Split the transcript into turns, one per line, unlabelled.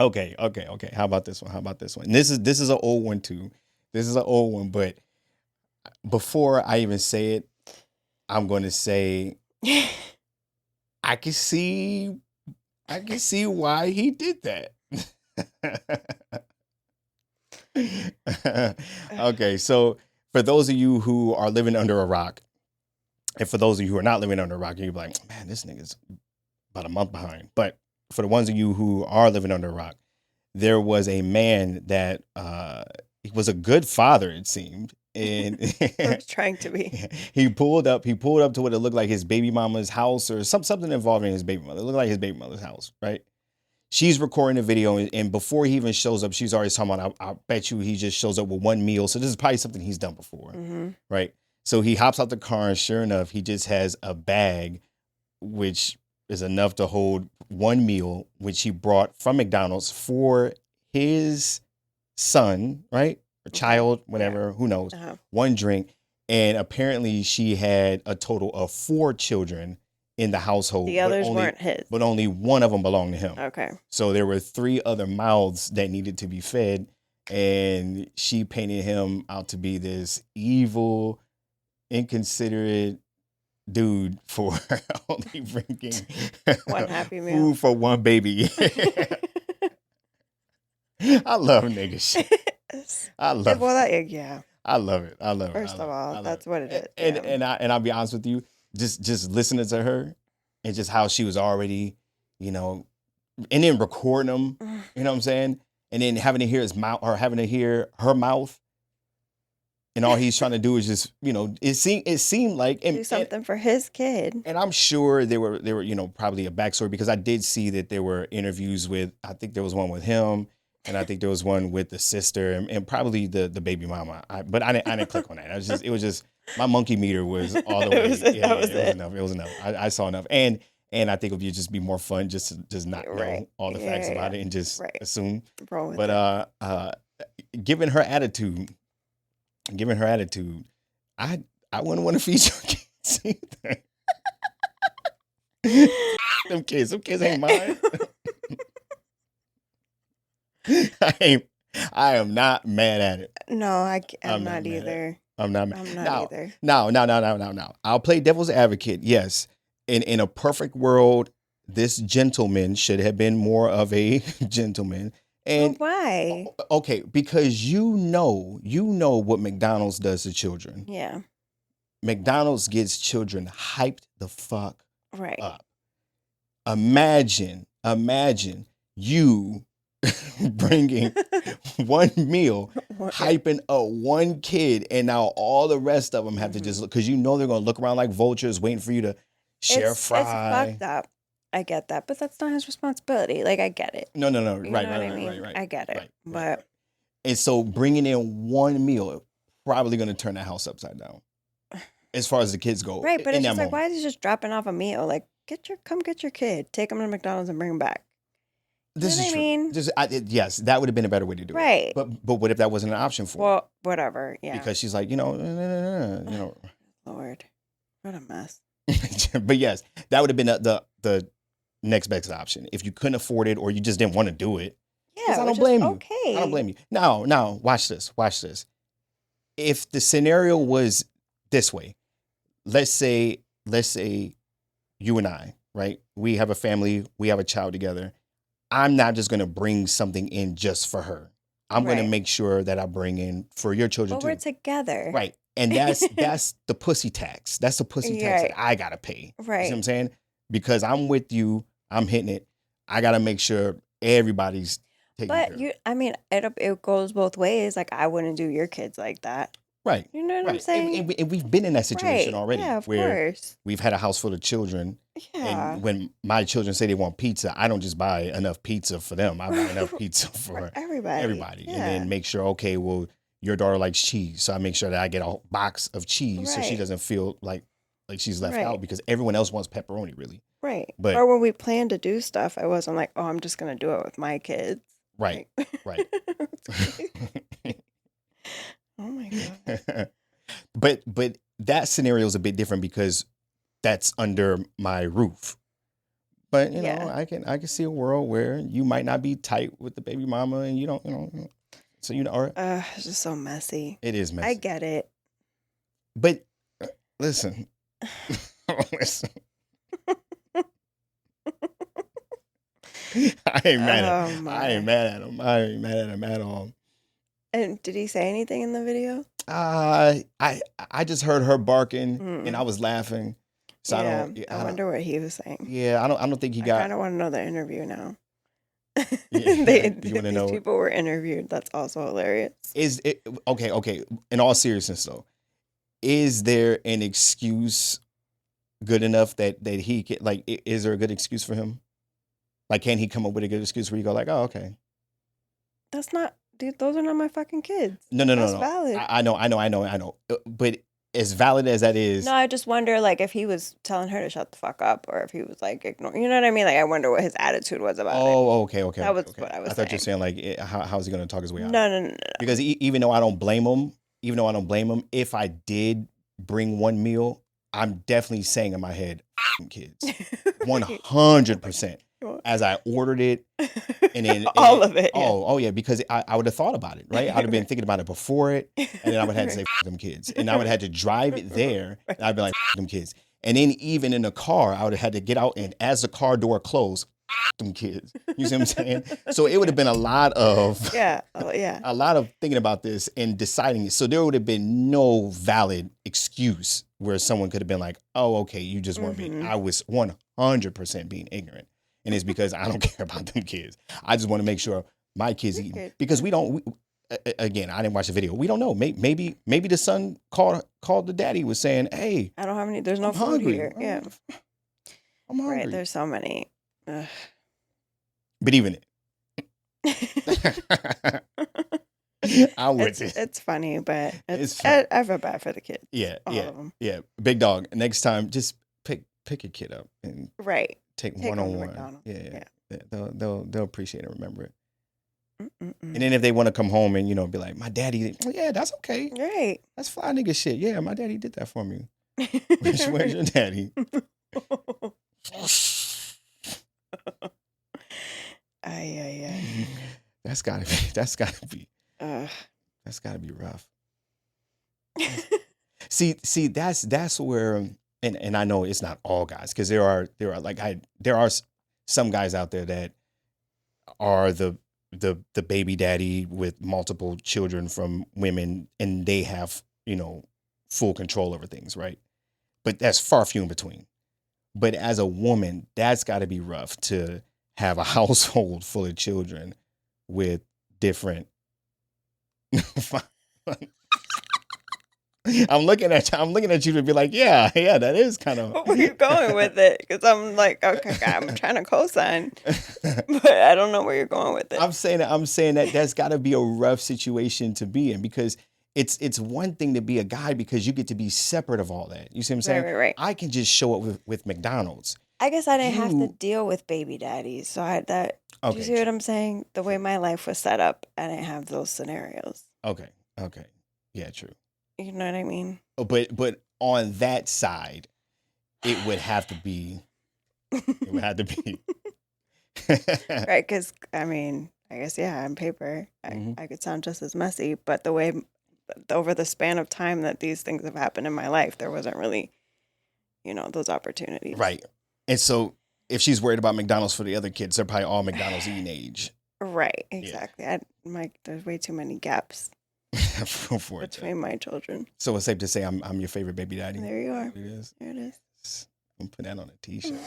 Okay. How about this one? And this is an old one too. This is an old one, but before I even say it, I'm going to say I can see why he did that. Okay, so for those of you who are living under a rock, and for those of you who are not living under a rock, you're like, man, this nigga's about a month behind. But for the ones of you who are living under a rock, there was a man that he was a good father, it seemed. And
I was trying to be.
he pulled up to what it looked like his baby mama's house or something involving his baby mother. It looked like his baby mother's house, right? She's recording the video, and before he even shows up, she's already talking about, I bet you he just shows up with one meal. So this is probably something he's done before, right? So he hops out the car, and sure enough, he just has a bag, which is enough to hold one meal, which he brought from McDonald's for his son, right? Or child, whatever, who knows, one drink. And apparently she had a total of 4 children in the household.
The others weren't his.
But only one of them belonged to him.
Okay.
So there were 3 other mouths that needed to be fed. And she painted him out to be this evil, inconsiderate dude for only bringing
one happy meal
food for one baby. I love nigga shit. I love it.
Yeah.
I love it.
First of all, that's what it is.
And I'll be honest with you, just listening to her and just how she was already, and then recording them, you know what I'm saying? And then having to hear his mouth or having to hear her mouth. And all he's trying to do is just, it seemed like
do something for his kid.
And I'm sure there were, probably a backstory, because I did see that there were interviews with, I think there was one with him, and I think there was one with the sister, and probably the baby mama. But I didn't click on that. It was just my monkey meter was all the way. It was enough. I saw enough, and I think it would just be more fun just to just not know all the facts about it and just assume. But given her attitude, I wouldn't want to feed your kids either. Them kids ain't mine. I am not mad at it.
No, I'm not either.
I'm not either. No. I'll play devil's advocate. Yes. In a perfect world, this gentleman should have been more of a gentleman. And
why?
Okay, because you know what McDonald's does to children.
Yeah.
McDonald's gets children hyped the fuck up. Imagine you bringing one meal, hyping up one kid, and now all the rest of them have to just look, because they're going to look around like vultures waiting for you to share fry.
It's fucked up. I get that, but that's not his responsibility. Like, I get it.
No. Right.
I get it. But
and so bringing in one meal probably going to turn the house upside down, as far as the kids go.
Right, but it's just like, why is he just dropping off a meal? Like, come get your kid, take him to McDonald's and bring him back.
This is true. Yes, that would have been a better way to do it.
Right.
But what if that wasn't an option for her?
Well, whatever. Yeah.
Because she's like, no.
Lord, what a mess.
But yes, that would have been the next best option. If you couldn't afford it or you just didn't want to do it.
Yeah,
I don't blame you.
Okay.
I don't blame you. Now, watch this. If the scenario was this way, let's say you and I, right? We have a family, we have a child together. I'm not just going to bring something in just for her. I'm going to make sure that I bring in for your children too.
We're together.
Right. And that's the pussy tax. That's the pussy tax that I got to pay.
Right.
You see what I'm saying? Because I'm with you, I'm hitting it. I got to make sure everybody's taken care of.
It goes both ways. Like, I wouldn't do your kids like that.
Right.
You know what I'm saying?
And we've been in that situation already.
Yeah, of
where
course.
We've had a house full of children.
Yeah.
And when my children say they want pizza, I don't just buy enough pizza for them. I buy enough pizza for everybody. Yeah. And then make sure, okay, well, your daughter likes cheese. So I make sure that I get a box of cheese so she doesn't feel like she's left out, because everyone else wants pepperoni, really.
Right.
But,
or when we planned to do stuff, I wasn't like, oh, I'm just going to do it with my kids.
Right. Right.
Oh, my God.
But that scenario is a bit different because that's under my roof. But you know,
Yeah.
I can see a world where you might not be tight with the baby mama, and you don't, so or
It's just so messy.
it is
I
messy.
get it.
But listen, listen. I ain't mad at.
Oh
I ain't
my.
mad at him. I ain't mad at him at all.
And did he say anything in the video?
I just heard her barking and I
Mm.
was laughing. So
Yeah.
I
I
don't.
wonder what he was saying.
Yeah, I don't think he
I
got.
kind of want to know the interview now.
Yeah, you want to
These
know?
people were interviewed. That's also hilarious.
Is it okay? Okay. In all seriousness, though, is there an excuse good enough that he can like? Is there a good excuse for him? Like, can he come up with a good excuse where you go like, oh, okay?
That's not, dude. Those are not my fucking kids.
No.
That's valid.
I know. But as valid as that is,
No, I just wonder, like, if he was telling her to shut the fuck up, or if he was like ignoring. You know what I mean? Like, I wonder what his attitude was about it.
oh, okay.
That was what I was
I thought you were
saying.
saying like, how's he going to talk his way out?
No.
Because even though I don't blame him, if I did bring one meal, I'm definitely saying in my head, "F***ing kids, 100%." As I ordered it, and then
all of it. Yeah.
Oh yeah, because I would have thought about it, right? I would have been thinking about it before it, and then I would have had to say "F*** them kids," and I would have had to drive it there, and I'd be like "F*** them kids," and then even in the car, I would have had to get out, and as the car door closed, "F*** them kids." You see what I'm saying? So it would have been a lot of
Yeah. Oh, yeah.
a lot of thinking about this and deciding it. So there would have been no valid excuse where someone could have been like, "Oh, okay, you just weren't being." I was 100% being ignorant. And it's because I don't care about them kids. I just want to make sure my kids eat. Because again, I didn't watch the video. We don't know. Maybe the son called the daddy, was saying, "Hey,
I don't have any. There's no
I'm
food
hungry.
here." Yeah.
I'm hungry."
Right. There's so many. Ugh.
But even I'm with it.
It's funny, but
It's funny.
I feel bad for the kids.
Yeah,
All of them.
yeah. Big dog. Next time, just pick a kid up and
Right.
take
Take 'em to
one-on-one.
McDonald's.
Yeah. They'll appreciate and remember it.
Mm-mm-mm.
And then if they want to come home and be like, "My daddy," yeah, that's okay.
Right.
That's fly nigga shit. Yeah, my daddy did that for me. Where's your daddy?
Ay.
That's gotta be rough. See, that's where, and I know it's not all guys, because there are some guys out there that are the baby daddy with multiple children from women, and they have full control over things, right? But that's far few in between. But as a woman, that's got to be rough to have a household full of children with different. I'm looking at you to be like, yeah, that is kind of.
Where you going with it? Because I'm like, okay, I'm trying to co-sign, but I don't know where you're going with it.
I'm saying that that's got to be a rough situation to be in, because it's one thing to be a guy because you get to be separate of all that. You see what I'm saying?
Right.
I can just show up with McDonald's.
I guess I didn't have to deal with baby daddies, so do you see what I'm saying? The way my life was set up, I didn't have those scenarios.
Okay, yeah, true.
You know what I mean?
But on that side, it would have to be.
Right, because I mean, I guess on paper, I could sound just as messy, but the way over the span of time that these things have happened in my life, there wasn't really, those opportunities.
Right. And so if she's worried about McDonald's for the other kids, they're probably all McDonald's eating age.
Right, exactly. Yeah. There's way too many gaps between my children.
So it's safe to say I'm your favorite baby daddy.
There you are.
It is.
There it is.
I'm putting that on a t-shirt.